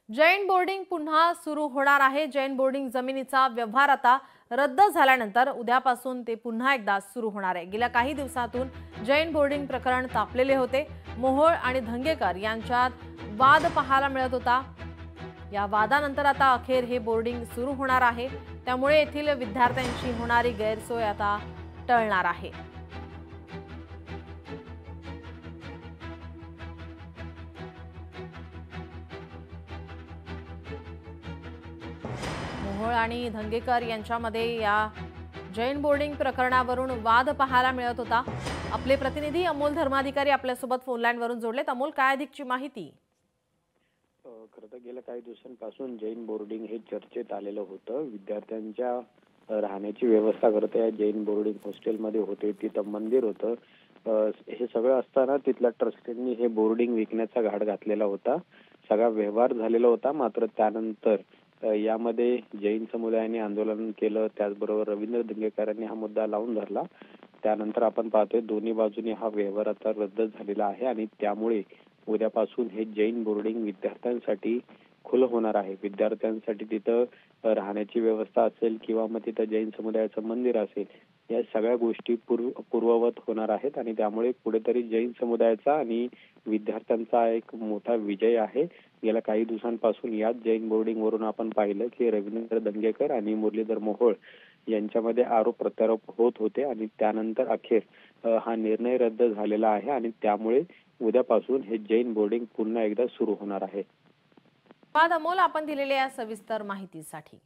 Jain boarding पुन्हा सुरू होणार आहे। जैन बोर्डिंग जमिनीचा व्यवहार आता रद्द झाल्यानंतर उद्यापासून ते पुन्हा एकदा सुरू होणार आहे। गेल्या काही दिवसातून जैन बोर्डिंग प्रकरण तापलेले होते। मोहोळ आणि धंगेकर यांच्यात वाद पाहायला मिळत होता। या वादानंतर आता अखेर हे बोर्डिंग सुरू होणार आहे। त्यामुळे येथील विद्यार्थ्यांची होणारी गैरसोय आता टळणार आहे। मोहोळ आणि धंगेकर यांच्यामध्ये या जैन बोर्डिंग प्रकरणावरून वाद पाहायला मिळत होता। आपले प्रतिनिधी अमोल धर्माधिकारी आपल्यासोबत फोन लाईन वरून जोडलेत। अमोल, काय अधिकची माहिती? खरं तर गेल्या काही दिवसांपासून जैन बोर्डिंग हे चर्चेत आलेलं होतं। विद्यार्थ्यांच्या राहण्याची व्यवस्था करता या जैन बोर्डिंग हॉस्टेलमध्ये होते, तिथं मंदिर होतं। हे सगळं असताना तिथल्या ट्रस्टींनी हे बोर्डिंग विकण्याचा घाट घातलेला होता। सगळा व्यवहार झालेला होता। मात्र त्यानंतर यामध्ये जैन समुदायाने आंदोलन केलं, त्याचबरोबर रवींद्र धंगेकरांनी हा मुद्दा लावून धरला। त्यानंतर आपण पाहतोय दोन्ही बाजूनी हा व्यवहार आता रद्द झालेला आहे आणि त्यामुळे उद्यापासून हे जैन बोर्डिंग विद्यार्थ्यांसाठी खुलं होणार आहे। विद्यार्थ्यांसाठी तिथं राहण्याची व्यवस्था असेल किंवा मग तिथं जैन समुदायाचं मंदिर असेल, या सगळ्या गोष्टी पूर्ववत होणार आहेत आणि त्यामुळे कुठेतरी जैन समुदायाचा आणि विद्यार्थ्यांचा एक मोठा विजय आहे। गेल्या काही दिवसांपासून याच जैन बोर्डिंग वरून आपण पाहिलं की रवींद्र धंगेकर आणि मुरलीधर मोहोळ यांच्यामध्ये आरोप प्रत्यारोप होत होते आणि त्यानंतर अखेर हा निर्णय रद्द झालेला आहे आणि त्यामुळे उद्यापासून हे जैन बोर्डिंग पुन्हा एकदा सुरू होणार आहे। धन्यवाद अमोल, आपण दिलेल्या सविस्तर माहितीसाठी।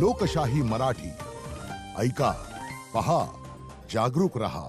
लोकशाही मराठी ऐका, पहा, जागरूक रहा।